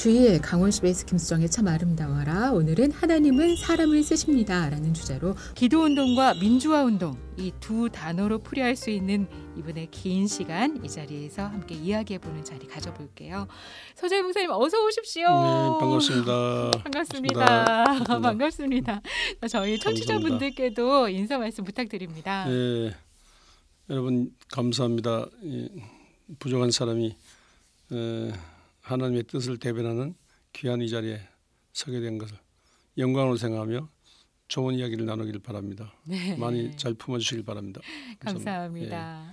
주일 강원시 베이스 김수정의 참 아름다워라. 오늘은 하나님은 사람을 쓰십니다 라는 주제로 기도운동과 민주화운동 이 두 단어로 풀이할 수 있는 이분의 긴 시간 이 자리에서 함께 이야기해보는 자리 가져볼게요. 서재희 목사님 어서 오십시오. 네, 반갑습니다. 반갑습니다. 반갑습니다. 저희 청취자분들께도 인사 말씀 부탁드립니다. 네, 여러분 감사합니다. 부족한 사람이 하나님의 뜻을 대변하는 귀한 이 자리에 서게 된 것을 영광으로 생각하며 좋은 이야기를 나누길 바랍니다. 네. 많이 잘 품어주시길 바랍니다. 감사합니다.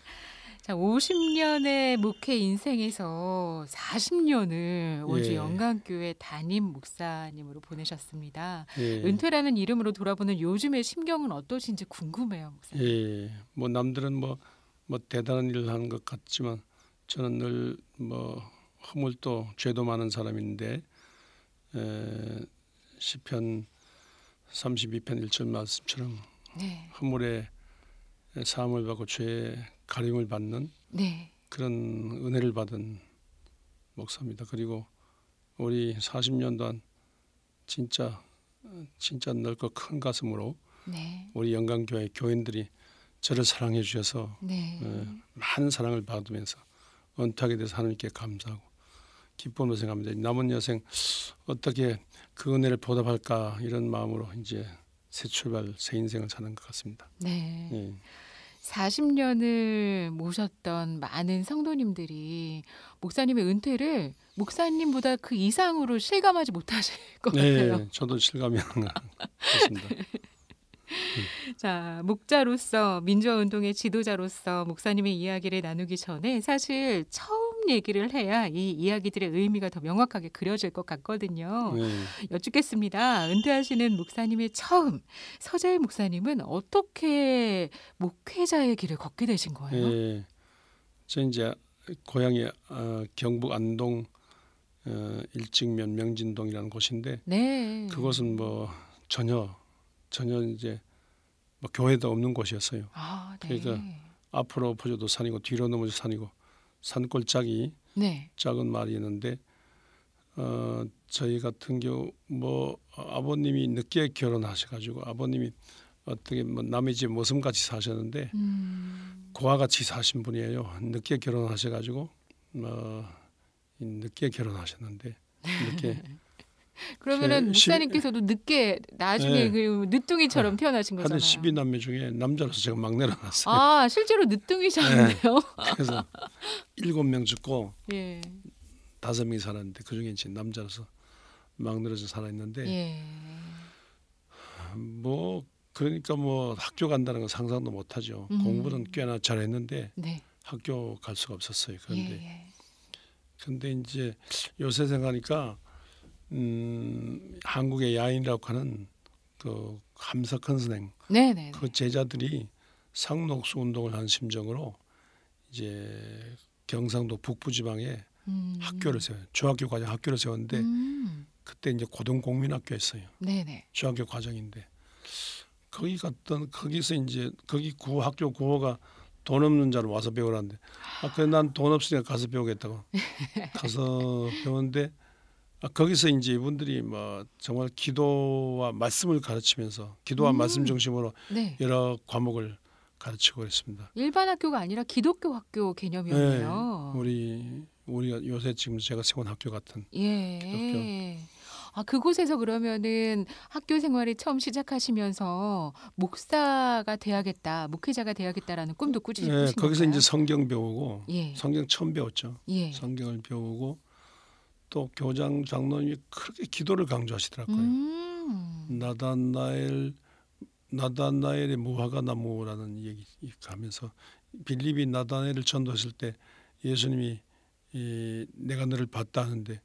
자, 50년의 목회 인생에서 40년을 원주 영광교회 담임 목사님으로 보내셨습니다. 은퇴라는 이름으로 돌아보는 요즘의 심경은 어떠신지 궁금해요, 목사님. 뭐 남들은 뭐 대단한 일을 하는 것 같지만 저는 늘 허물도 죄도 많은 사람인데 시편 32편 1절 말씀처럼 허물에 사함을 받고 죄의 가림을 받는 그런 은혜를 받은 목사입니다. 그리고 우리 40년 동안 진짜 넓고 큰 가슴으로 우리 영광교회 교인들이 저를 사랑해 주셔서 많은 사랑을 받으면서 은퇴하게 돼서 하나님께 감사하고 기쁨으로 생각합니다. 남은 여생 어떻게 그 은혜를 보답할까 이런 마음으로 이제 새 출발, 새 인생을 사는 것 같습니다. 네. 40년을 모셨던 많은 성도님들이 목사님의 은퇴를 목사님보다 그 이상으로 실감하지 못하실 것 같아요. 네, 저도 실감이 안 났습니다. 자, 목자로서 민주화운동의 지도자로서 목사님의 이야기를 나누기 전에 사실 처음 얘기를 해야 이 이야기들의 의미가 더 명확하게 그려질 것 같거든요. 여쭙겠습니다. 은퇴하시는 목사님의 처음 서재희 목사님은 어떻게 목회자의 길을 걷게 되신 거예요? 저 이제 고향이 경북 안동 일직면 명진동이라는 곳인데 그곳은 전혀 이제 교회도 없는 곳이었어요. 그러니까 앞으로 퍼져도 산이고 뒤로 넘어져 산이고 산골짜기 작은 마을이었는데 저희 같은 경우 아버님이 늦게 결혼하셔가지고 아버님이 어떻게 남의 집 모섬같이 사셨는데 고아같이 사신 분이에요. 늦게 결혼하셔가지고 늦게 결혼하셨는데 늦게 그러면은 목사님께서도 늦게 나중에 그 늦둥이처럼 태어나신 거잖아요. 한 12남매 중에 남자로서 제가 막내로 났어요. 실제로 늦둥이셨네요. 그래서 7명 죽고 5명이 살았는데 그중에 이제 남자로서 막내로서 살아있는데 그러니까 학교 간다는 건 상상도 못하죠. 공부는 꽤나 잘했는데 학교 갈 수가 없었어요. 그런데 이제 요새 생각하니까 한국의 야인이라고 하는 그 함석헌 선생 그 제자들이 상록수 운동을 한 심정으로 이제 경상도 북부지방에 학교를 세워요. 중학교 과정 학교를 세웠는데 그때 이제 고등공민학교였어요. 중학교 과정인데 거기서 이제 거기 학교 구호가 돈 없는 자는 와서 배우라는데 그래 난 돈 없으니까 가서 배우겠다고 가서 배웠는데 거기서 이제 이분들이 정말 기도와 말씀을 가르치면서 기도와 말씀 중심으로 여러 과목을 가르치고 있습니다. 일반 학교가 아니라 기독교 학교 개념이었네요. 우리가 요새 지금 제가 세운 학교 같은 기독교. 그곳에서 그러면은 학교 생활을 처음 시작하시면서 목사가 돼야겠다, 목회자가 돼야겠다라는 꿈도 꾸신 건가요? 거기서 이제 성경 배우고 성경 처음 배웠죠. 성경을 배우고 또 교장 장로님이 그렇게 기도를 강조하시더라고요. 나다나엘의 무화과 나무라는 얘기 하면서 빌립이 나다나엘을 전도했을 때 예수님이 내가 너를 봤다 하는데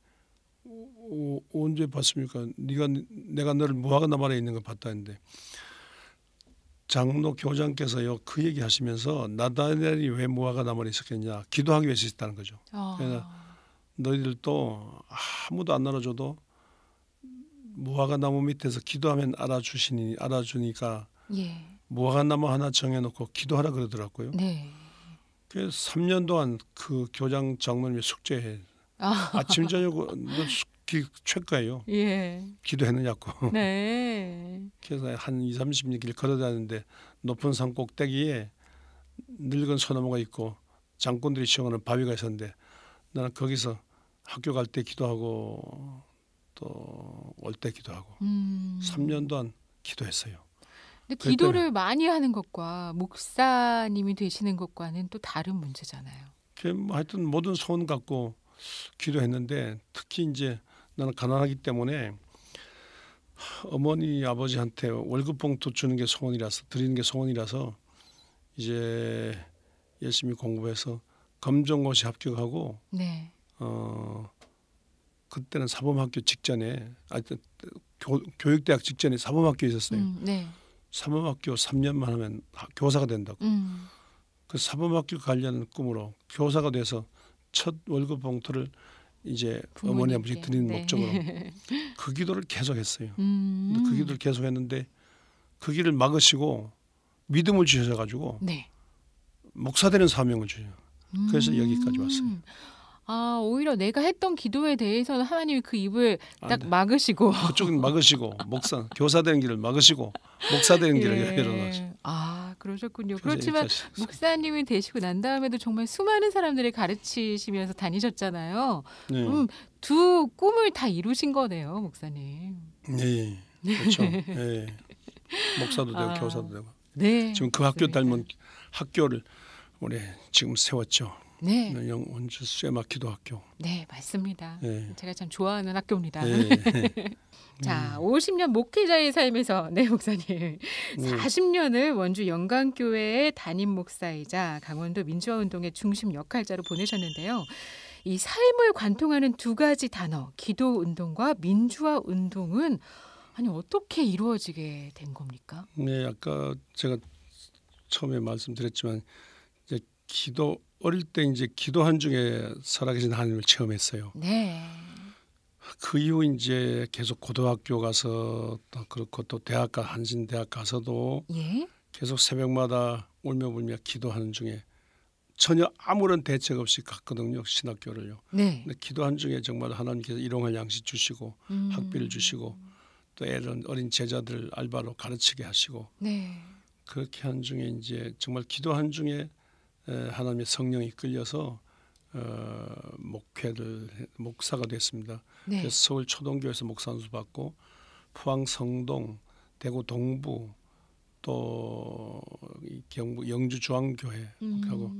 언제 봤습니까? 내가 너를 무화과 나무 아래 있는 걸 봤다 했는데 장로 교장께서요 그 얘기 하시면서 나다나엘이 왜 무화과 나무 아래 있었겠냐 기도하기 위해서 있었다는 거죠. 그러니까 너희들도 아무도 안 알아줘도 무화과 나무 밑에서 기도하면 알아주니까 무화과 나무 하나 정해놓고 기도하라 그러더라고요. 그래서 3년 동안 그 교장 장로님이 숙제해 아침 저녁 최가예요. 예. 기도했느냐고. 네. 그래서 한 2, 30년 길 걸어다니는데 높은 산 꼭대기에 늙은 소나무가 있고 장군들이 시험하는 바위가 있었는데 나는 거기서 학교 갈 때 기도하고 또 올 때 기도하고 3년 동안 기도했어요. 근데 기도를 많이 하는 것과 목사님이 되시는 것과는 또 다른 문제잖아요. 하여튼 모든 소원 갖고 기도했는데 특히 이제 나는 가난하기 때문에 어머니 아버지한테 월급 봉투 주는 게 소원이라서 드리는 게 소원이라서 이제 열심히 공부해서 검정고시 합격하고 네. 그때는 사범학교 직전에 교육대학 직전에 사범학교 있었어요. 네. 사범학교 3년만 하면 교사가 된다고. 그 사범학교 가려는 꿈으로 교사가 돼서 첫 월급 봉투를 이제 어머니 아버지 드리는 네. 목적으로 그 기도를 계속했어요. 근데 그 기도를 계속했는데 그 길을 막으시고 믿음을 주셔가지고 네. 목사 되는 사명을 주셔요. 그래서 여기까지 왔어요. 아, 오히려 내가 했던 기도에 대해서는 하나님이 그 입을 딱 막으시고 그쪽은 막으시고 교사 되는 길을 막으시고 목사 되는 길을 열어놓으시고. 아, 그러셨군요. 그렇지만 목사님이 되시고 난 다음에도 정말 수많은 사람들을 가르치시면서 다니셨잖아요. 네. 두 꿈을 다 이루신 거네요, 목사님. 네, 그렇죠. 네. 목사도 되고 교사도 되고. 네. 지금 그 학교 닮은 학교를 우리 지금 세웠죠. 네. 원주 쇠막 기도학교. 네, 맞습니다. 네. 제가 참 좋아하는 학교입니다. 네. 자, 50년 목회자의 삶에서 네, 목사님 40년을 원주 영광교회의 담임 목사이자 강원도 민주화운동의 중심 역할자로 보내셨는데요. 이 삶을 관통하는 두 가지 단어, 기도운동과 민주화운동은 아니 어떻게 이루어지게 된 겁니까? 네, 아까 제가 처음에 말씀드렸지만 이제 어릴 때 이제 기도한 중에 살아계신 하나님을 체험했어요. 네. 그 이후 이제 계속 고등학교 가서 또 그렇고 또 대학 한신대학 가서도 계속 새벽마다 울며불며 기도하는 중에 전혀 아무런 대책 없이 갔거든요. 신학교를요. 네. 근데 기도한 중에 정말 하나님께서 일용할 양식 주시고 학비를 주시고 또 어린 제자들 알바로 가르치게 하시고 그렇게 한 중에 이제 정말 기도한 중에 하나님의 성령이 끌려서 목사가 됐습니다. 네. 그래서 서울 초동교에서 목사 안수 받고 포항 성동, 대구 동부 또 경북 영주 중앙교회 목회하고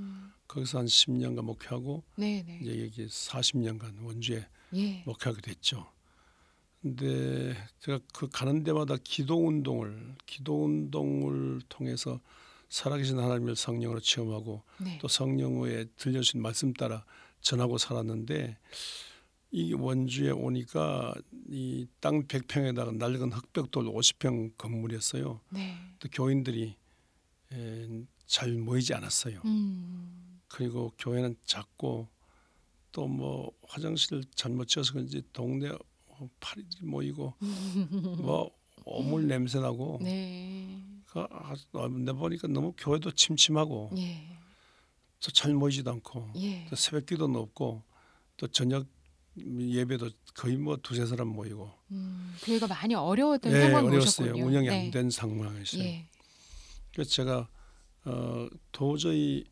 거기서 한 10년간 목회하고 이제 여기 40년간 원주에 목회하게 됐죠. 근데 제가 그 가는 데마다 기도운동을 통해서 살아계신 하나님을 성령으로 체험하고 또 성령의 들려주신 말씀 따라 전하고 살았는데 이 원주에 오니까 이 땅 100평에다가 낡은 흑벽돌 50평 건물이었어요. 또 교인들이 잘 모이지 않았어요. 그리고 교회는 작고 또 뭐 화장실 잘못 지어서 그런지 동네 파리들이 모이고 뭐 오물 냄새 나고 내 보니까 너무 교회도 침침하고 또 잘 모이지도 않고 또 새벽기도는 없고 또 저녁 예배도 거의 뭐 두세 사람 모이고 교회가 많이 어려웠던 상황이 어려웠어요. 오셨군요. 운영이 안 된 상황이었어요. 그래서 제가 도저히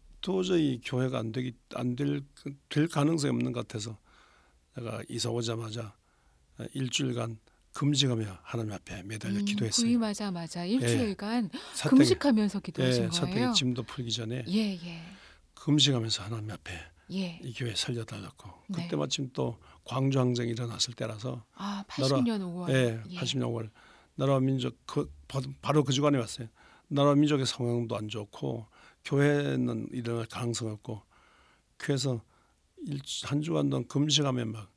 교회가 될 가능성이 없는 것 같아서 내가 이사 오자마자 일주일간 금식하며 하나님 앞에 매달려 기도했어요. 부임하자마자 일주일간 금식하면서 기도하신 거예요? 사택에 짐도 풀기 전에 금식하면서 하나님 앞에 이 교회 살려달라고. 그때 마침 또 광주항쟁이 일어났을 때라서 80년 5월 80년 5월 나라와 민족 바로 그 주간에 왔어요. 나라와 민족의 상황도 안 좋고 교회는 일어날 가능성이 없고 그래서 한 주간 동안 금식하며 막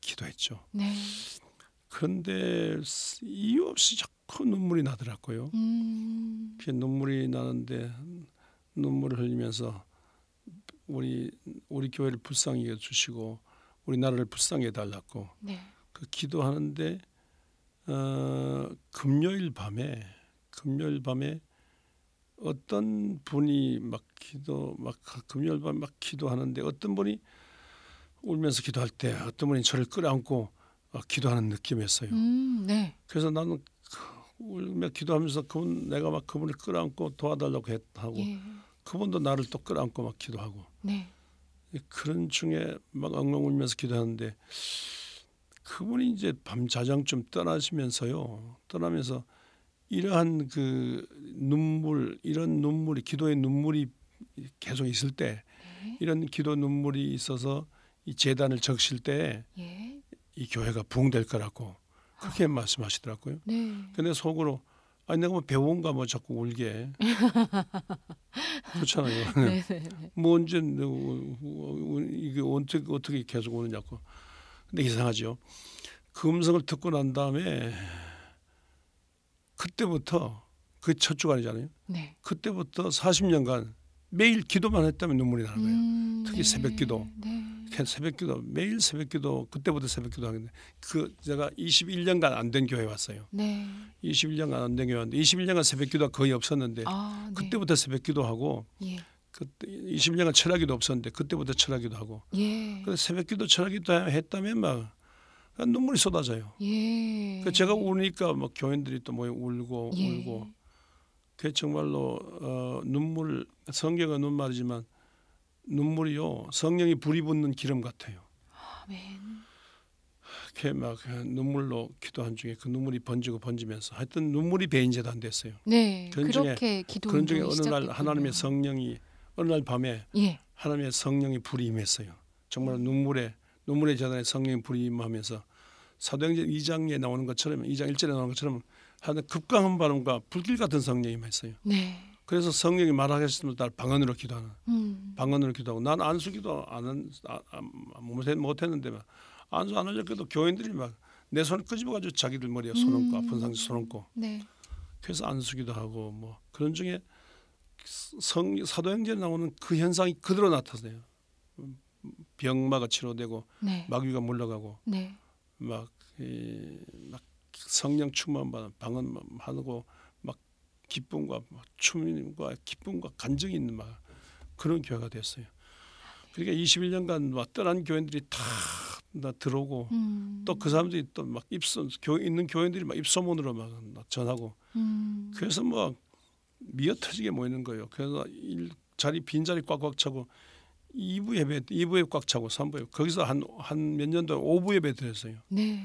기도했죠. 그런데 이유 없이 자꾸 눈물이 나더라고요. 그 눈물이 나는데 눈물을 흘리면서 우리 교회를 불쌍히 여주시고 우리나라를 불쌍히 해달라고 그 기도하는데 금요일 밤에 어떤 분이 금요일 밤에 막 기도하는데 어떤 분이 울면서 기도할 때 어떤 분이 저를 끌어안고 기도하는 느낌이었어요. 네. 그래서 나는 울며 기도하면서 내가 막 그분을 끌어안고 도와달라고 하고 예. 그분도 나를 또 끌어안고 막 기도하고 네. 그런 중에 막 엉엉 울면서 기도하는데 그분이 이제 밤자정쯤 떠나면서 이러한 그 눈물, 이런 눈물이 기도의 눈물이 계속 있을 때 네. 이런 기도 눈물이 있어서 이 제단을 적실 때 이 교회가 부흥될 거라고 그렇게 말씀하시더라고요. 네. 근데 속으로 아니 내가 뭐 배우인가 뭐 자꾸 울게 그렇잖아요. 네. 뭐 언제 이게 어떻게 계속 오느냐고. 근데 이상하죠. 그 음성을 듣고 난 다음에 그때부터 그 첫 주간이잖아요. 네. 그때부터 40년간 매일 기도만 했다면 눈물이 나는 거예요. 특히 네. 새벽기도. 네. 새벽기도 매일 새벽기도 그때부터 새벽기도 하는데 제가 21년간 안 된 교회 왔어요. 네. 21년간 안 된 교회 왔는데 21년간 새벽기도가 거의 없었는데 네. 그때부터 새벽기도 하고 예. 그때 20년간 철학기도 없었는데 그때부터 철학기도 하고 예. 그래서 새벽기도 철학기도 했다면 막 눈물이 쏟아져요. 예. 제가 우니까 막 교인들이 또 뭐 울고 예. 울고 그 정말로 눈물 성경은 눈말이지만 눈물이요 성령이 불이 붙는 기름 같아요. 아멘. 그렇게 막 눈물로 기도한 중에 그 눈물이 번지면서 하여튼 눈물이 배인제도 안 됐어요. 네. 그렇게 기도 그런 중에 운동이 어느 날 시작됐군요. 하나님의 성령이 어느 날 밤에 예. 하나님의 성령이 불이 임했어요. 정말 눈물의 재단에 성령이 불이 임하면서 사도행전 2장에 나오는 것처럼 2장 1절에 나오는 것처럼 하는 급강한 바람과 불길 같은 성령이 임했어요. 네. 그래서 성령이 말하겠으면 날 방언으로 기도하는 방언으로 기도하고 난 안수기도 못했는데 막 안수 안 하려고 해도 교인들이 막 내 손을 끄집어가지고 자기들 머리에 손 얹고 아픈 상처 손 얹고 네. 그래서 안수기도 하고 뭐 그런 중에 사도행전에 나오는 그 현상이 그대로 나타나요. 병마가 치료되고 네. 마귀가 물러가고 네. 막 성령 충만받아 방언하고 막 기쁨과 춤과 기쁨과 간증이 있는 막 그런 교회가 됐어요. 그러니까 21년간 막 떠난 교인들이 다 들어오고 또 그 사람들이 또 막 있는 교인들이 막 입소문으로 막 전하고 그래서 막 미어터지게 모이는 거예요. 그래서 빈자리 꽉꽉 차고 2부에 꽉 차고 3부에 거기서 한 몇 년 동안 5부 예배 드렸어요. 네.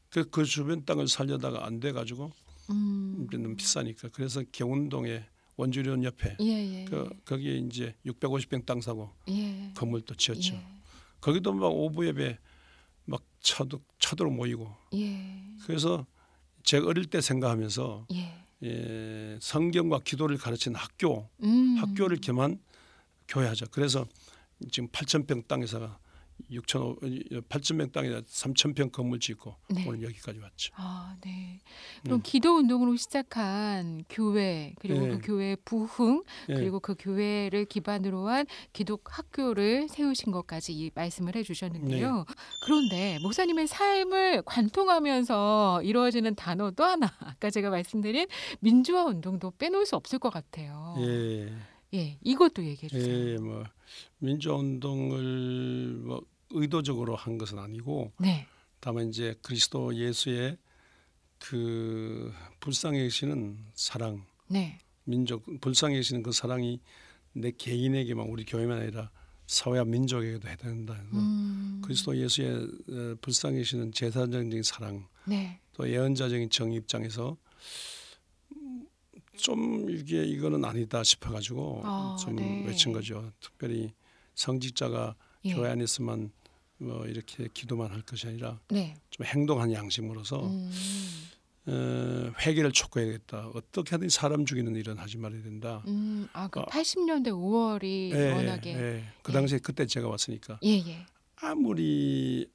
그 주변 땅을 살려다가 안 돼가지고 너무 비싸니까 그래서 경운동에 원주련 옆에 거기에 이제 650평 땅 사고 건물도 지었죠. 거기도 막 5부 예배 막 차도록 모이고 그래서 제가 어릴 때 생각하면서 성경과 기도를 가르치는 학교를 겸한 교회하자. 그래서 지금 8,000평 땅에다가 8,000평 땅에다 3,000평 건물 짓고 오늘 여기까지 왔죠. 네. 그럼 기도 운동으로 시작한 교회 그리고 그 교회 부흥 그리고 그 교회를 기반으로 한 기독 학교를 세우신 것까지 말씀을 해주셨는데요. 그런데 목사님의 삶을 관통하면서 이루어지는 단어 또 하나 아까 제가 말씀드린 민주화 운동도 빼놓을 수 없을 것 같아요. 이것도 얘기해 주세요. 뭐 민주화 운동을 뭐 의도적으로 한 것은 아니고 다만 이제 그리스도 예수의 그 불쌍히 여기시는 사랑, 불쌍히 여기시는 그 사랑이 내 개인에게만 우리 교회만 아니라 사회와 민족에게도 해야 된다. 그리스도 예수의 불쌍히 여기시는 제사장적인 사랑, 또 예언자적인 정의 입장에서 좀 이거는 아니다 싶어가지고 좀 외친 거죠. 특별히 성직자가 교회 안에서만 뭐 이렇게 기도만 할 것이 아니라 좀 행동한 양심으로서 회개를 촉구해야겠다. 어떻게 하든 사람 죽이는 일은 하지 말아야 된다. 그 80년대 5월이 워낙에 그 당시에 그때 제가 왔으니까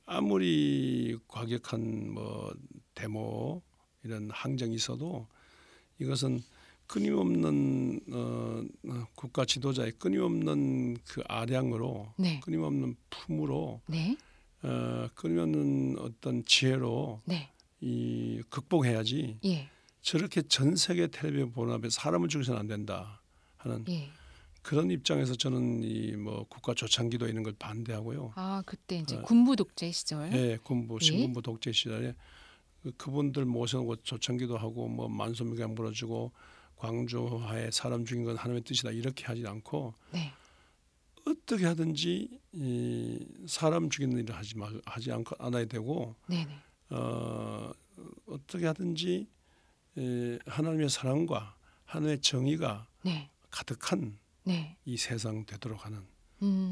아무리 과격한 뭐 데모 이런 항정이 있어도 이것은 끊임없는 국가 지도자의 끊임없는 그 아량으로 끊임없는 품으로 끊임없는 어떤 지혜로 이 극복해야지 저렇게 전 세계 텔레비전 보는 앞에 사람을 죽여서는 안 된다 하는 그런 입장에서 저는 이 뭐 국가 조창기도 있는 걸 반대하고요. 아, 그때 이제 군부 독재 시절. 네, 신군부 독재 시절에 그분들 모셔놓고 조창기도 하고 뭐 만소미경 물어주고 광주하에 사람 죽인 건 하나님의 뜻이다 이렇게 하지 않고 네. 어떻게 하든지 사람 죽이는 일을 하지 않아야 되고 네네. 어떻게 하든지 하나님의 사랑과 하나님의 정의가 네. 가득한 네. 이 세상 되도록 하는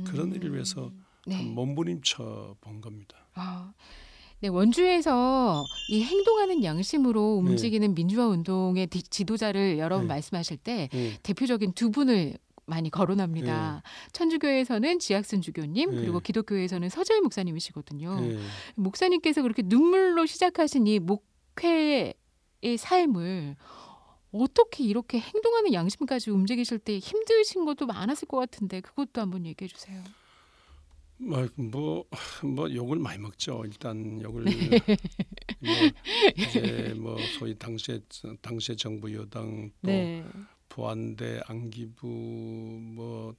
그런 일을 위해서 네. 몸부림쳐 본 겁니다. 아, 네, 원주에서 이 행동하는 양심으로 움직이는 민주화 운동의 지도자를 여러 번 말씀하실 때 대표적인 두 분을 많이 거론합니다. 천주교에서는 지학순 주교님, 그리고 기독교에서는 서재일 목사님이시거든요. 목사님께서 그렇게 눈물로 시작하신 이 목회의 삶을 어떻게 이렇게 행동하는 양심까지 움직이실 때 힘드신 것도 많았을 것 같은데 그것도 한번 얘기해 주세요. 뭐 욕을 많이 먹죠. 일단 욕을 이제 뭐 소위 당시의 정부 여당 또 보안대 안기부 뭐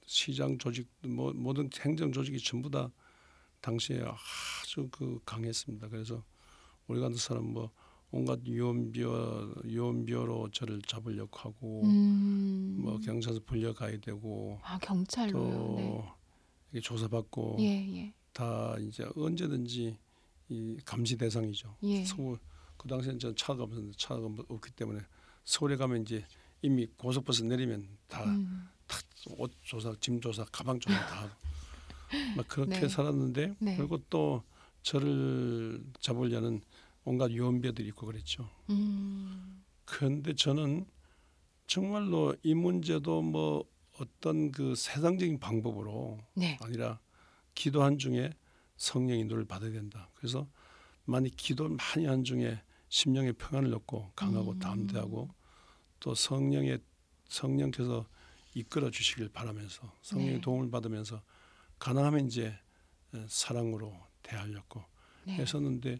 시장 조직 뭐 모든 행정 조직이 전부 다 당시에 아주 강했습니다. 그래서 우리 같은 사람 뭐 온갖 유언비어로 저를 잡으려고 하고 뭐 경찰서 불려가야 되고 경찰로요. 또 조사받고 다 이제 언제든지 이 감시 대상이죠. 서울 그 당시에는 저는 차가 없기 때문에 서울에 가면 이제 이미 고속버스 내리면 다 옷 조사, 짐 조사, 가방 조사 다 하고 막 그렇게 살았는데 그리고 또 저를 잡으려는 온갖 유언비어들이 있고 그랬죠. 그런데 저는 정말로 이 문제도 뭐 어떤 그 세상적인 방법으로 아니라 기도한 중에 성령 인도를 받아야 된다. 그래서 기도를 많이 한 중에 심령의 평안을 얻고 강하고 담대하고 또 성령께서 이끌어 주시길 바라면서 성령의 도움을 받으면서 가능하면 이제 사랑으로 대하려고 했었는데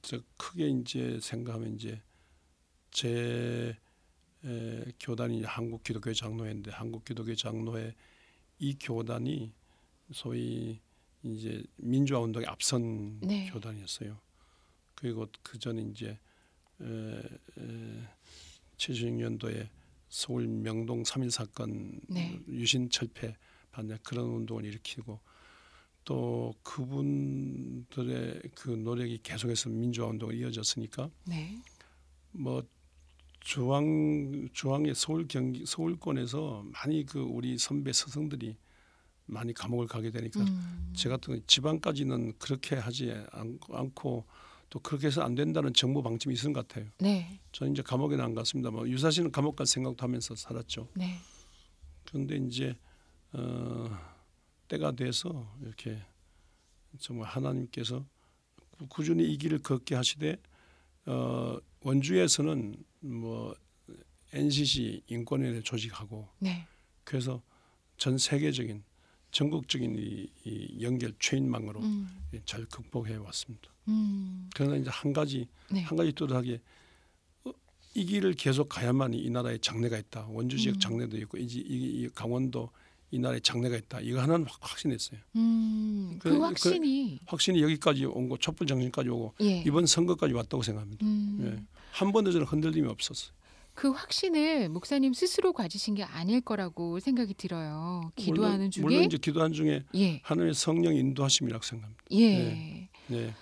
저 크게 이제 생각하면 이제 제 교단이 한국기독교 장로회인데 한국기독교 장로회 이 교단이 소위 이제 민주화 운동에 앞선 교단이었어요. 그리고 그 전에 이제 76년도에 서울 명동 3.1 사건 유신 철폐 반대 그런 운동을 일으키고 또 그분들의 그 노력이 계속해서 민주화 운동을 이어졌으니까 뭐 중앙의 서울권에서 많이 우리 선배 스승들이 많이 감옥을 가게 되니까 제 같은 지방까지는 그렇게 하지 않고 또 그렇게 해서 안 된다는 정부 방침이 있은 것 같아요. 저는 이제 감옥에는 안 갔습니다. 뭐 유사시는 감옥 갈 생각도 하면서 살았죠. 그런데 이제 때가 돼서 이렇게 정말 하나님께서 꾸준히 이 길을 걷게 하시되 원주에서는 뭐 NCC 인권위원회 조직하고 그래서 전 세계적인 전국적인 이 연결 체인망으로 잘 극복해 왔습니다. 그러나 이제 한 가지 뚜렷하게 이 길을 계속 가야만이 이 나라에 장래가 있다. 원주 지역 장래도 있고 이 강원도 이 나라에 장래가 있다. 이거 하나는 확신했어요. 그 확신이 여기까지 온 거 촛불 정신까지 오고 이번 선거까지 왔다고 생각합니다. 한 번도 저는 흔들림이 없었어요. 그 확신을 목사님 스스로 가지신 게 아닐 거라고 생각이 들어요. 기도하는 중에 물론 이제 기도하는 중에 하나님의 성령 인도하심이라고 생각합니다.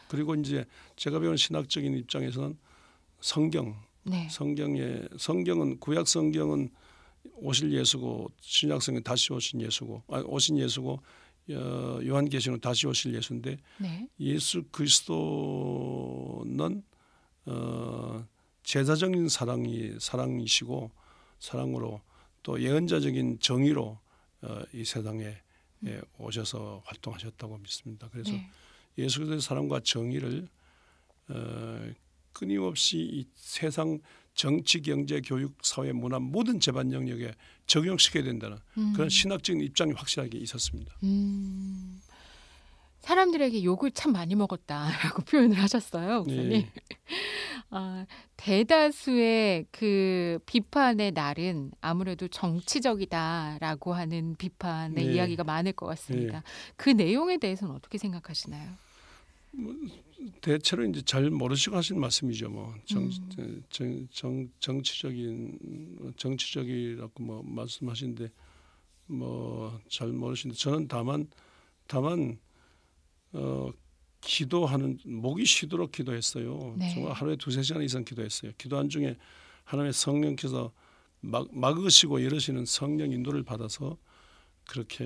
그리고 이제 제가 배운 신학적인 입장에서는 성경은 구약 성경은 오실 예수고 신약 성경 다시 오신 예수고 요한계시록은 다시 오실 예수인데 예수 그리스도는 제사적인 사랑이시고 사랑으로 또 예언자적인 정의로 이 세상에 오셔서 활동하셨다고 믿습니다. 그래서 예수 그리스도의 사랑과 정의를 끊임없이 이 세상 정치, 경제, 교육, 사회, 문화 모든 재반 영역에 적용시켜야 된다는 그런 신학적인 입장이 확실하게 있었습니다. 사람들에게 욕을 참 많이 먹었다라고 표현을 하셨어요, 목사님. 네. 대다수의 그 비판의 날은 아무래도 정치적이다라고 하는 비판의 네. 이야기가 많을 것 같습니다. 네. 그 내용에 대해서는 어떻게 생각하시나요? 대체로 이제 잘 모르시고 하신 말씀이죠. 뭐 정치적이라고 뭐 말씀하시는데 뭐 잘 모르시는데 저는 다만 기도하는 목이 쉬도록 기도했어요. 네. 정말 하루에 2-3시간 이상 기도했어요. 기도한 중에 하나님의 성령께서 막으시고 이러시는 성령 인도를 받아서 그렇게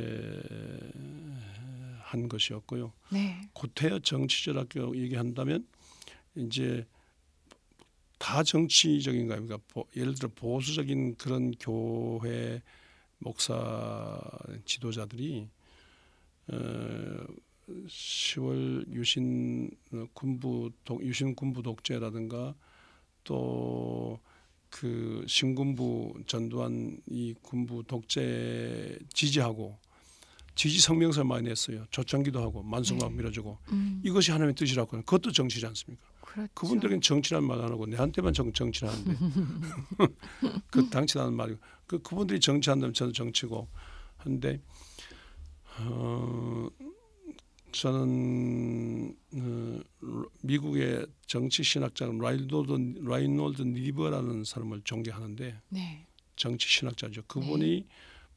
한 것이었고요. 네. 구태여 정치적이라고 얘기한다면 이제 다 정치적인가요? 그러니까 예를 들어 보수적인 그런 교회 목사 지도자들이 10월 유신 군부 독재라든가 또 그 신군부 전두환 이 군부 독재 지지하고 지지 성명서 많이 냈어요. 초창기도 하고 만성막 밀어주고 이것이 하나님의 뜻이라고 하는 그것도 정치지 않습니까? 그렇죠. 그분들은 정치라는 말 안 하고 내한테만 정치를 하는데 그 당치라는 말이고 그분들이 정치한다면 저는 정치고 한데 저는 미국의 정치 신학자 라이놀드 니버라는 사람을 존경하는데 네. 정치 신학자죠. 그분이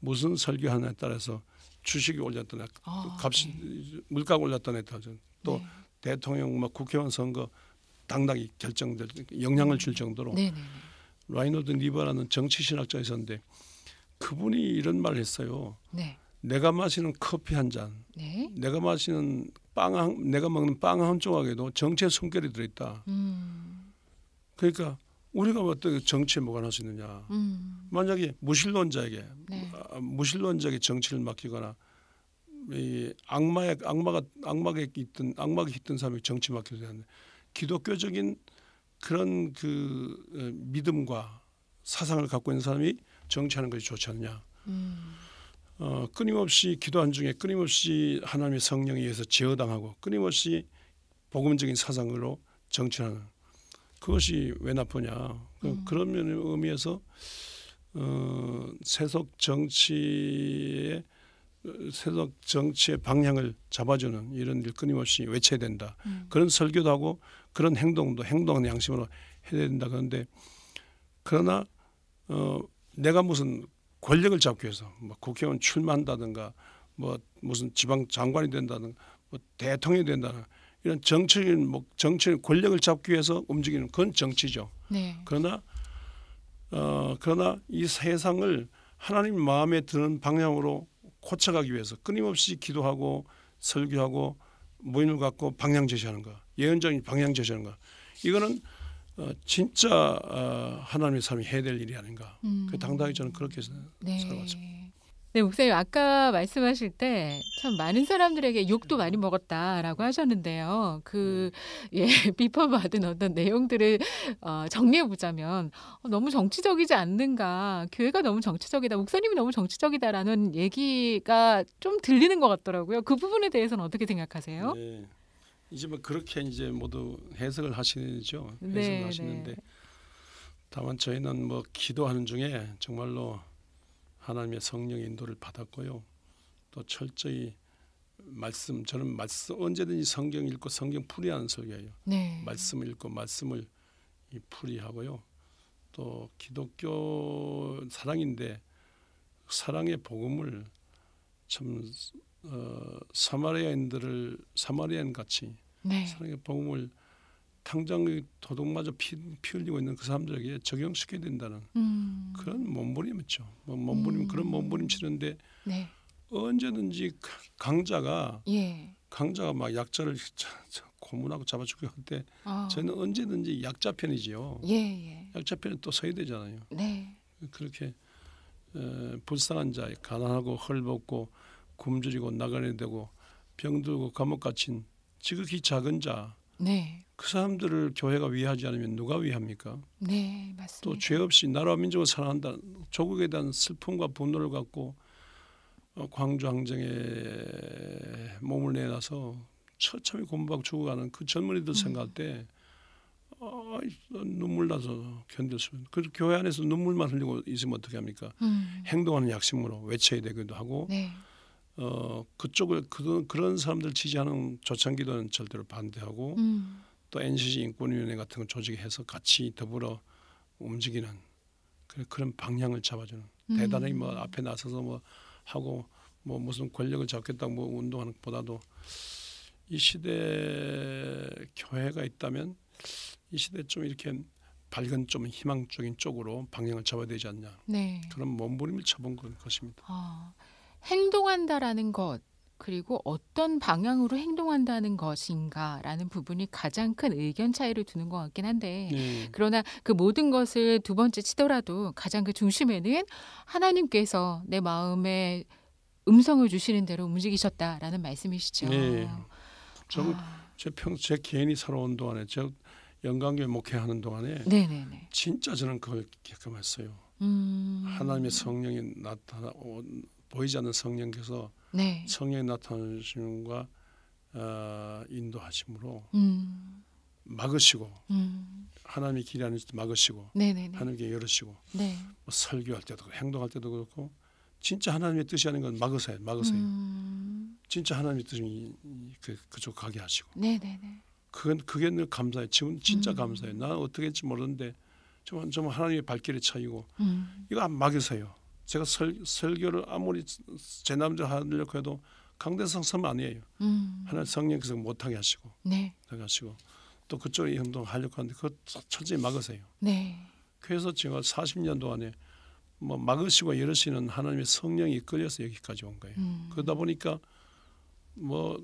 무슨 설교하냐에 따라서 주식이 올랐다네, 값이 물가가 올랐다네, 또 대통령, 뭐 국회의원 선거 당락이 결정될 영향을 줄 정도로 라이놀드 니버라는 정치 신학자 있었는데 그분이 이런 말을 했어요. 네. 내가 마시는 커피 한 잔, 내가 마시는 내가 먹는 빵 한 조각에도 정치의 숨결이 들어있다. 그러니까 우리가 어떻게 정치에 뭐가 날 수 있느냐. 만약에 무신론자에게 정치를 맡기거나 이 악마가 있던 사람이 정치 맡겨야 되는데 기독교적인 그런 그 믿음과 사상을 갖고 있는 사람이 정치하는 것이 좋지 않냐. 끊임없이 기도한 중에 끊임없이 하나님의 성령에 의해서 제어당하고 끊임없이 복음적인 사상으로 정치하는 그것이 왜 나쁘냐. 그런 의미에서 세속 정치의 방향을 잡아주는 이런 일 끊임없이 외쳐야 된다. 그런 설교도 하고 그런 행동은 양심으로 해야 된다. 그러나 내가 무슨 권력을 잡기 위해서 뭐 국회의원 출마한다든가 뭐 무슨 지방 장관이 된다든가 뭐 대통령이 된다든가 이런 정치적인 권력을 잡기 위해서 움직이는 그건 정치죠. 네. 그러나 이 세상을 하나님 마음에 드는 방향으로 고쳐가기 위해서 끊임없이 기도하고 설교하고 모임을 갖고 방향 제시하는 거, 예언적인 방향 제시하는 거, 이거는 진짜 하나님의 사람이 해야 될 일이 아닌가. 당당히 저는 그렇게 살아왔습니다. 네, 목사님 아까 말씀하실 때 참 많은 사람들에게 욕도 많이 먹었다라고 하셨는데요. 비판받은 어떤 내용들을 정리해 보자면 너무 정치적이지 않는가, 교회가 너무 정치적이다, 목사님이 너무 정치적이다라는 얘기가 좀 들리는 것 같더라고요. 그 부분에 대해서는 어떻게 생각하세요? 네. 이제 뭐 그렇게 이제 모두 해석을 하시죠. 해석을 하시는데 다만 저희는 뭐 기도하는 중에 정말로 하나님의 성령의 인도를 받았고요. 또 철저히 저는 언제든지 성경 읽고 성경 풀이하는 설교예요. 말씀을 읽고 말씀을 풀이하고요. 또 기독교 사랑인데 사랑의 복음을 참 사마리아인 같이 사랑의 복음을 당장의 도둑마저 피 흘리고 있는 그 사람들에게 적용시켜야 된다는 그런 몸부림이죠. 그런 몸부림치는데 언제든지 강자가 막 약자를 고문하고 잡아 죽일 때 저희는 언제든지 약자 편이지요. 약자 편에 또 서야 되잖아요. 그렇게 불쌍한 자, 가난하고 헐벗고 굶주리고 나가려 되고 병들고 감옥 갇힌 지극히 작은 자, 그 사람들을 교회가 위하지 않으면 누가 위합니까? 맞습니다. 또 죄 없이 나라와 민족을 사랑한다, 조국에 대한 슬픔과 분노를 갖고 광주 항쟁에 몸을 내놔서 처참히 공부하고 죽어가는 그 젊은이들 생각할 때 눈물 나서 견딜 수 없는. 그래서 교회 안에서 눈물만 흘리고 있으면 어떻게 합니까? 행동하는 약심으로 외쳐야 되기도 하고 네. 그쪽을 그런 사람들 지지하는 조창기도는 절대로 반대하고 또 NCC 인권위원회 같은 거 조직해서 같이 더불어 움직이는 그런 방향을 잡아주는 대단히 뭐 앞에 나서서 뭐 하고 뭐 무슨 권력을 잡겠다고 뭐 운동하는 것보다도 이 시대 교회가 있다면 이 시대 좀 이렇게 밝은 좀 희망적인 쪽으로 방향을 잡아야 되지 않냐. 네. 그런 몸부림을 쳐본 것입니다. 행동한다라는 것 그리고 어떤 방향으로 행동한다는 것인가라는 부분이 가장 큰 의견 차이를 두는 것 같긴 한데 네. 그러나 그 모든 것을 두 번째 치더라도 가장 그 중심에는 하나님께서 내 마음에 음성을 주시는 대로 움직이셨다라는 말씀이시죠. 네. 제 개인이 살아온 동안에 저 영광교회 목회하는 동안에 네네네. 진짜 저는 그걸 경험했어요. 하나님의 성령이 보이지 않는 성령께서 네. 성령이 나타나심과 인도하심으로 막으시고 하나님의 길이 아닐 때 막으시고 네네네. 하나님께 열으시고 네. 뭐 설교할 때도 행동할 때도 그렇고 진짜 하나님의 뜻이 아닌 건 막으세요. 진짜 하나님의 뜻이 그쪽 가게 하시고. 네네네. 그게 늘 감사해요. 지금 진짜 감사해요. 나는 어떻게 할지 모르는데 정말 하나님의 발길에 차이고 이거 안 막으세요. 제가 설교를 아무리 제 남자 하려고 해도 강대상 섬 아니에요. 하나님 성령께서 못하게 하시고, 네. 하시고 또 그쪽에 행동하려고 하는데 그거 철저히 막으세요. 네. 그래서 제가 40년 동안에 뭐 막으시고 열으시는 하나님의 성령이 이끌려서 여기까지 온 거예요. 그러다 보니까 뭐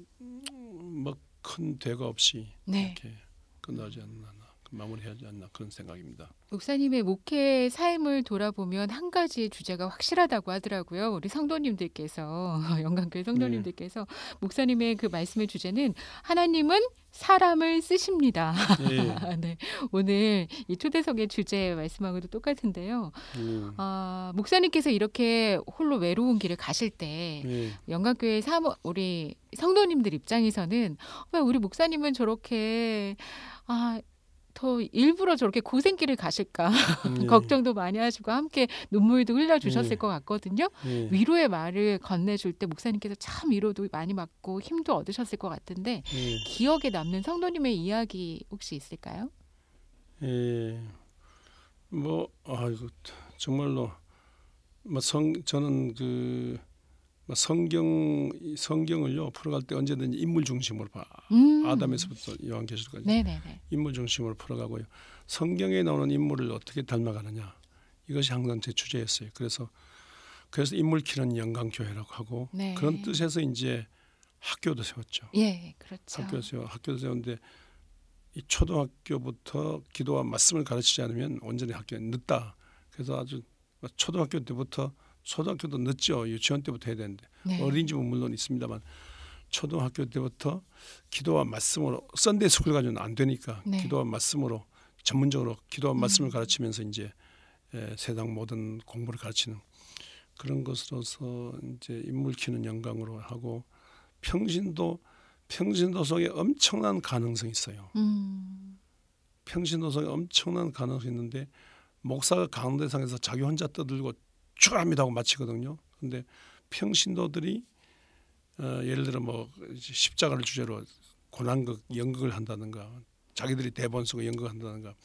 큰 대가 없이 네. 이렇게 끝나지 않나 마무리하지 않나 그런 생각입니다. 목사님의 목회 삶을 돌아보면 한 가지 주제가 확실하다고 하더라고요. 우리 성도님들께서 영광교회 성도님들께서 목사님의 그 말씀의 주제는 하나님은 사람을 쓰십니다. 예. 네, 오늘 이 초대석의 주제 말씀하고도 똑같은데요. 목사님께서 이렇게 홀로 외로운 길을 가실 때 영광교회 우리 성도님들 입장에서는 왜 우리 목사님은 저렇게 더 일부러 저렇게 고생길을 가실까 걱정도 많이 하시고 함께 눈물도 흘려주셨을 것 같거든요. 위로의 말을 건네줄 때 목사님께서 참 위로도 많이 받고 힘도 얻으셨을 것 같은데 기억에 남는 성도님의 이야기 혹시 있을까요? 뭐 정말로 저는 성경을요 풀어갈 때 언제든지 인물 중심으로 아담에서부터 요한계시록까지 인물 중심으로 풀어가고요. 성경에 나오는 인물을 어떻게 닮아가느냐 이것이 항상 제 주제였어요. 그래서 인물 키는 영광교회라고 하고 그런 뜻에서 이제 학교도 세웠죠. 예, 그렇죠. 학교도 세웠는데 이 초등학교부터 기도와 말씀을 가르치지 않으면 온전히 학교는 늦다. 그래서 아주 초등학교 때부터 초등학교도 늦죠. 유치원 때부터 해야 되는데 어린이집은 물론 있습니다만 초등학교 때부터 기도와 말씀으로 썬데이 스쿨 가지고는 안 되니까 기도와 말씀으로 전문적으로 기도와 말씀을 가르치면서 이제 세상 모든 공부를 가르치는 그런 것으로서 이제 인물 키는 영광으로 하고 평신도 속에 엄청난 가능성이 있어요. 평신도 속에 엄청난 가능성이 있는데 목사가 강대상에서 자기 혼자 떠들고 축하합니다 하고 마치거든요. 그런데 평신도들이 예를 들어 뭐 십자가를 주제로 고난극 연극을 한다든가 자기들이 대본 쓰고 연극을 한다든가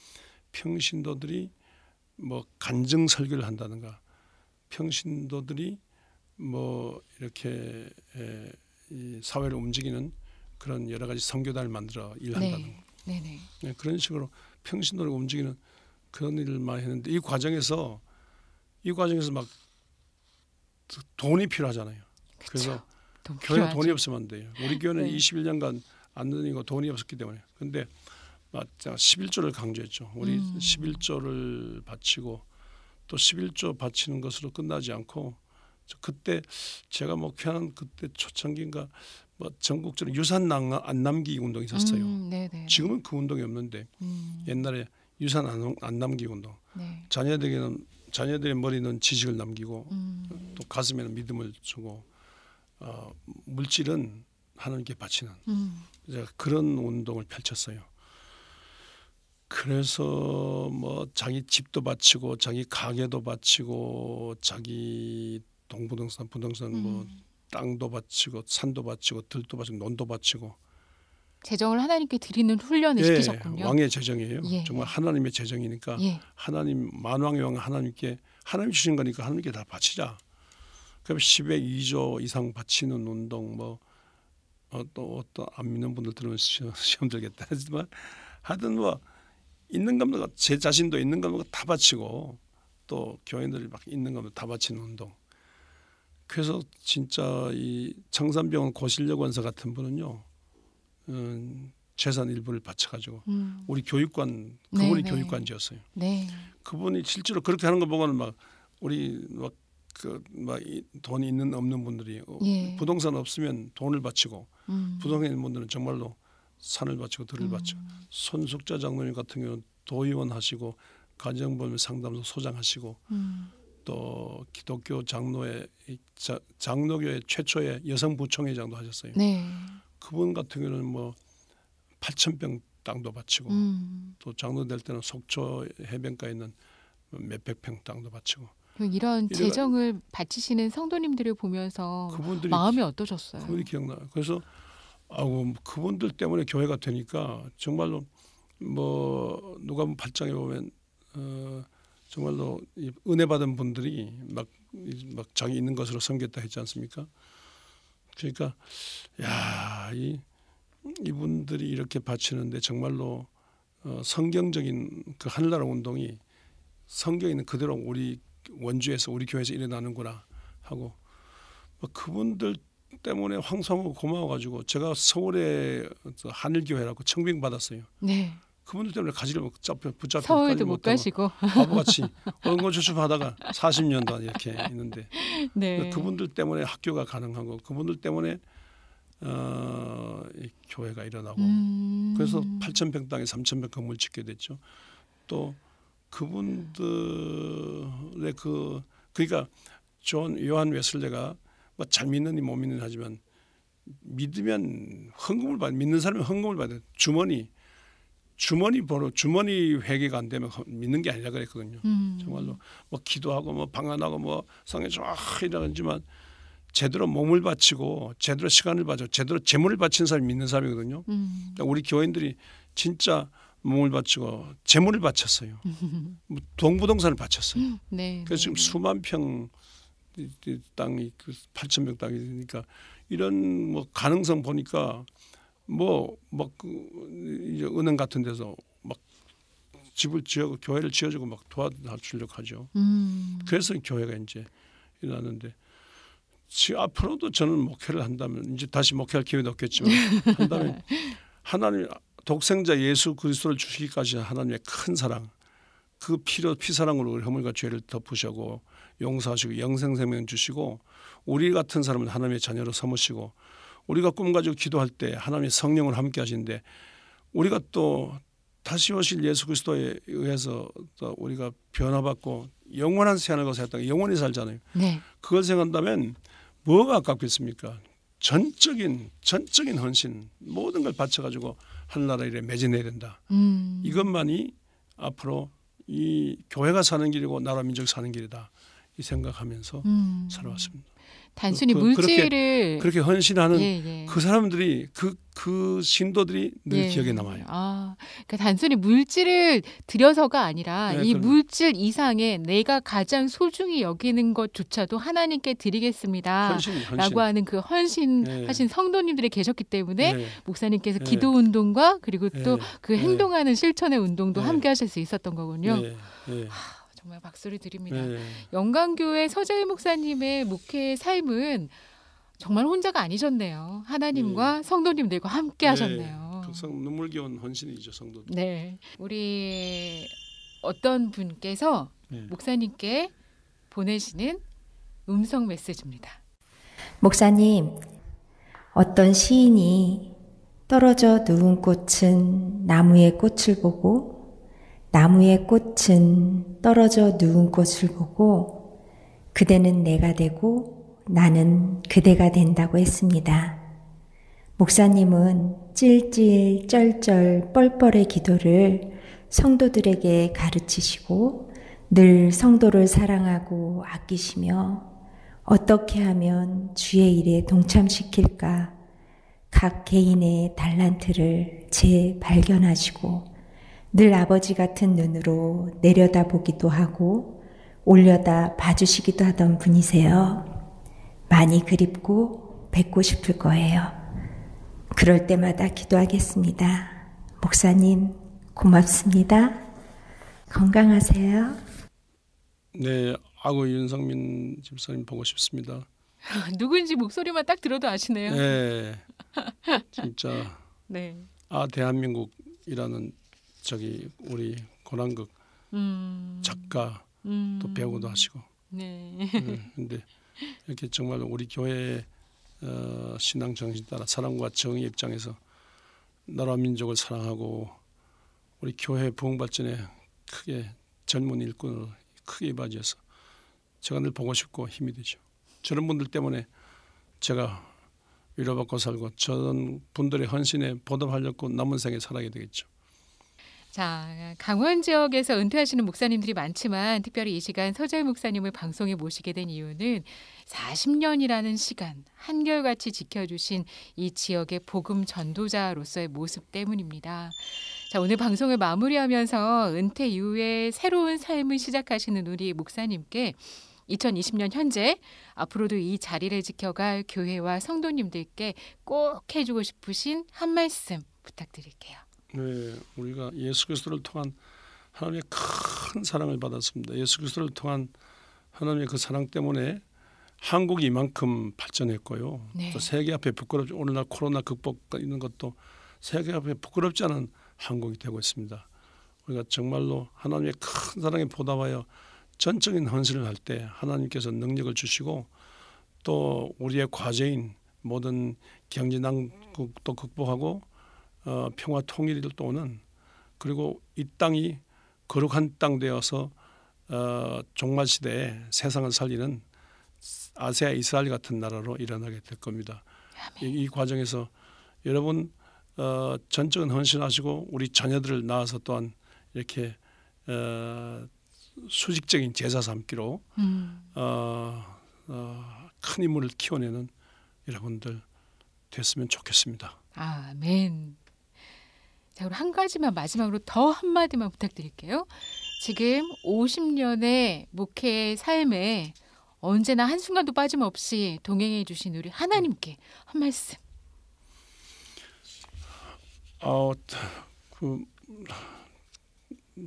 평신도들이 뭐 간증 설교를 한다든가 평신도들이 뭐 이렇게 이 사회를 움직이는 그런 여러 가지 선교단을 만들어 일한다든가 그런 식으로 평신도를 움직이는 그런 일을 많이 했는데 이 과정에서 막 돈이 필요하잖아요. 그래서 교회가 돈이 없으면 안 돼요. 우리 교회는 21년간 안 다니고 돈이 없었기 때문에. 그런데 제가 11조를 강조했죠. 우리 11조를 바치고 또 11조 바치는 것으로 끝나지 않고 그때 제가 목회하는 그때 초창기인가 뭐 전국적으로 유산 안 남기기 운동이 있었어요. 지금은 그 운동이 없는데 옛날에 유산 안 남기기 운동. 자녀들의 머리는 지식을 남기고 또 가슴에는 믿음을 주고 물질은 하나님께 바치는 제가 그런 운동을 펼쳤어요. 그래서 뭐 자기 집도 바치고 자기 가게도 바치고 자기 동부동산 부동산 뭐 땅도 바치고 산도 바치고 들도 바치고 논도 바치고 재정을 하나님께 드리는 훈련을 시키셨군요. 왕의 재정이에요. 정말 하나님의 재정이니까 하나님 만왕의 왕 하나님께 하나님 주신 거니까 하나님께 다 바치자. 그럼 10의 2조 이상 바치는 운동 뭐 또 안 믿는 분들 들으면 시험 들겠다 하지만 하여튼 뭐 있는 겁니다. 제 자신도 있는 겁니다. 다 바치고 또 교인들이 막 있는 겁니다. 다 바치는 운동. 그래서 진짜 이 청산병원 고실력 원사 같은 분은요. 재산 일부를 바쳐가지고 우리 교육관 그분이 교육관지였어요. 그분이 실제로 그렇게 하는 거 보고는 막 우리 막 돈이 있는 없는 분들이 부동산 없으면 돈을 바치고 부동산 있는 분들은 정말로 산을 바치고 들을 바치고 손숙자 장로님 같은 경우는 도의원 하시고 가정법률 상담소 소장하시고 또 기독교 장로교회 최초의 여성 부총회장도 하셨어요. 그분 같은 경우는 뭐 8,000평 땅도 바치고 또 장로 될 때는 속초 해변가에 있는 몇백 평 땅도 바치고 이런 재정을 바치시는 성도님들을 보면서 마음이 어떠셨어요? 그분이 기억나요. 그래서 그분들 때문에 교회가 되니까 정말로 뭐 누가복음 8장에 보면 정말로 은혜 받은 분들이 막 자기 있는 것으로 섬겼다 했지 않습니까? 그러니까 이분들이 이렇게 바치는데 정말로 성경적인 그 하늘나라 운동이 성경에 있는 그대로 우리 원주에서 우리 교회에서 일어나는구나 하고 그분들 때문에 황송하고 고마워가지고 제가 서울에 한일교회라고 청빙 받았어요. 그분들 때문에 가지를 붙잡혀 서울도 못 가시고 바보같이 원고주춤하다가 40년 동안 이렇게 있는데 그분들 때문에 학교가 가능하고 그분들 때문에 이 교회가 일어나고 그래서 8,000평 땅에 3,000평 건물 짓게 됐죠. 또 그분들의 그러니까 요한 웨슬레가 뭐 잘 믿느니 못 믿느니 하지만 믿으면 헌금을 받 믿는 사람이 헌금을 받아요. 주머니 회개가 안 되면 믿는 게 아니라 그랬거든요. 정말로 뭐 기도하고 뭐 방언하고 뭐 성에 쫙 이러지만 제대로 몸을 바치고 제대로 시간을 바쳐 제대로 재물을 바친 사람이 믿는 사람이거든요. 그러니까 우리 교인들이 진짜 몸을 바치고 재물을 바쳤어요. 동부동산을 바쳤어요. 그래서 지금 수만 평 땅이 8,000평 땅이니까 이런 뭐 가능성 보니까 뭐 막 이제 은행 같은 데서 막 집을 지어고 교회를 지어주고 막 도와주려고 하죠. 그래서 교회가 이제 일어났는데 앞으로도 저는 목회를 한다면 이제 다시 목회할 기회는 없겠지만 한다면 하나님 독생자 예수 그리스도를 주시기까지 하나님의 큰 사랑 그 피사랑으로 우리 허물과 죄를 덮으시고 용서하시고 영생생명 주시고 우리 같은 사람은 하나님의 자녀로 삼으시고 우리가 꿈 가지고 기도할 때 하나님의 성령을 함께 하시는데 우리가 또 다시 오실 예수 그리스도에 의해서 또 우리가 변화받고 영원한 새하늘과 새 땅에 영원히 살잖아요. 그걸 생각한다면 뭐가 아깝겠습니까? 전적인 헌신 모든 걸 바쳐가지고 하늘나라 일에 매진해야 된다. 이것만이 앞으로 이 교회가 사는 길이고 나라 민족이 사는 길이다. 이 생각하면서 살아왔습니다. 단순히 물질을 그렇게 헌신하는 그 사람들이 그 신도들이 늘 기억에 남아요. 그러니까 단순히 물질을 들여서가 아니라 이 물질 이상의 내가 가장 소중히 여기는 것조차도 하나님께 드리겠습니다. 라고 하는 그 헌신하신 성도님들이 계셨기 때문에 목사님께서 기도 운동과 그리고 또 그 행동하는 실천의 운동도 함께 하실 수 있었던 거군요. 정말 박수를 드립니다. 영광교회 서재일 목사님의 목회 삶은 정말 혼자가 아니셨네요. 하나님과 성도님들과 함께 하셨네요. 눈물겨운 헌신이죠, 성도. 우리 어떤 분께서 목사님께 보내시는 음성 메시지입니다. 목사님, 어떤 시인이 떨어져 누운 꽃은 나무의 꽃을 보고 나무의 꽃은 떨어져 누운 꽃을 보고 그대는 내가 되고 나는 그대가 된다고 했습니다. 목사님은 찔찔 쩔쩔 뻘뻘의 기도를 성도들에게 가르치시고 늘 성도를 사랑하고 아끼시며 어떻게 하면 주의 일에 동참시킬까 각 개인의 달란트를 재발견하시고 늘 아버지 같은 눈으로 내려다보기도 하고 올려다 봐주시기도 하던 분이세요. 많이 그립고 뵙고 싶을 거예요. 그럴 때마다 기도하겠습니다. 목사님 고맙습니다. 건강하세요. 네, 아구 윤성민 집사님 보고 싶습니다. 누군지 목소리만 딱 들어도 아시네요. 네, 진짜. 네. 대한민국이라는 저기 우리 고난극 작가 또 배우도 하시고. 네. 근데 이렇게 정말 우리 교회 신앙 정신 따라 사랑과 정의 입장에서 나라 민족을 사랑하고 우리 교회 부흥 발전에 크게 젊은 일꾼을 크게 이바지해서 제가 늘 보고 싶고 힘이 되죠. 저런 분들 때문에 제가 위로받고 살고 저런 분들의 헌신에 보답하려고 남은 생에 살아야 되겠죠. 자, 강원 지역에서 은퇴하시는 목사님들이 많지만 특별히 이 시간 서재 목사님을 방송에 모시게 된 이유는 40년이라는 시간 한결같이 지켜주신 이 지역의 복음 전도자로서의 모습 때문입니다. 자, 오늘 방송을 마무리하면서 은퇴 이후에 새로운 삶을 시작하시는 우리 목사님께 2020년 현재 앞으로도 이 자리를 지켜갈 교회와 성도님들께 꼭 해주고 싶으신 한 말씀 부탁드릴게요. 네, 우리가 예수 그리스도를 통한 하나님의 큰 사랑을 받았습니다. 예수 그리스도를 통한 하나님의 그 사랑 때문에 한국이 이만큼 발전했고요. 네. 또 세계 앞에 부끄럽지 오늘날 코로나 극복 있는 것도 세계 앞에 부끄럽지 않은 한국이 되고 있습니다. 우리가 정말로 하나님의 큰 사랑에 보답하여 전적인 헌신을 할 때 하나님께서 능력을 주시고 또 우리의 과제인 모든 경제난국도 극복하고 평화 통일을 또 오는 그리고 이 땅이 거룩한 땅 되어서 종말 시대에 세상을 살리는 아시아 이스라엘 같은 나라로 일어나게 될 겁니다. 이 과정에서 여러분 전적인 헌신하시고 우리 자녀들을 낳아서 또한 이렇게 수직적인 제사 삼기로 큰 인물을 키워내는 여러분들 됐으면 좋겠습니다. 아멘. 자, 그럼 한 가지만 마지막으로 더 한마디만 부탁드릴게요. 지금 50년의 목회 삶에 언제나 한순간도 빠짐없이 동행해 주신 우리 하나님께 한 말씀.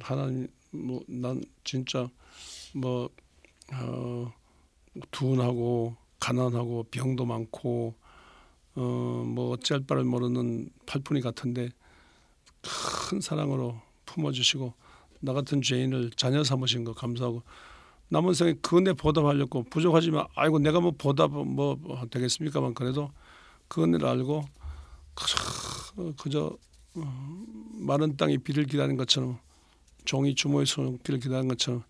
하나님 난 진짜 둔하고 가난하고 병도 많고 어찌할 바를 모르는 팔푼이 같은데 큰 사랑으로 품어주시고 나 같은 죄인을 자녀 삼으신 거 감사하고 남은 생에 그 은혜 보답하려고 부족하지만 아이고 내가 뭐 보답 뭐 되겠습니까만 그래도 그 은혜를 알고 그저 마른 땅이 비를 기다리는 것처럼 종이 주모의 손길을 기다리는 것처럼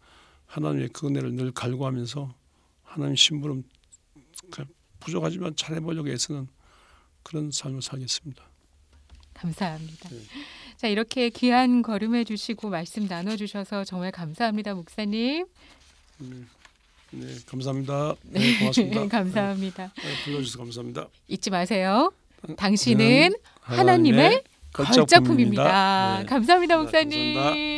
하나님의 그 은혜를 늘 갈구하면서 하나님 심부름 부족하지만 잘해보려고 애쓰는 그런 삶을 살겠습니다. 감사합니다. 네. 자, 이렇게 귀한 걸음해 주시고 말씀 나눠주셔서 정말 감사합니다, 목사님. 네, 감사합니다. 네, 고맙습니다. 감사합니다. 네, 불러주셔서 감사합니다. 잊지 마세요. 당신은 하나님의 걸작품입니다. 네. 감사합니다, 목사님. 감사합니다.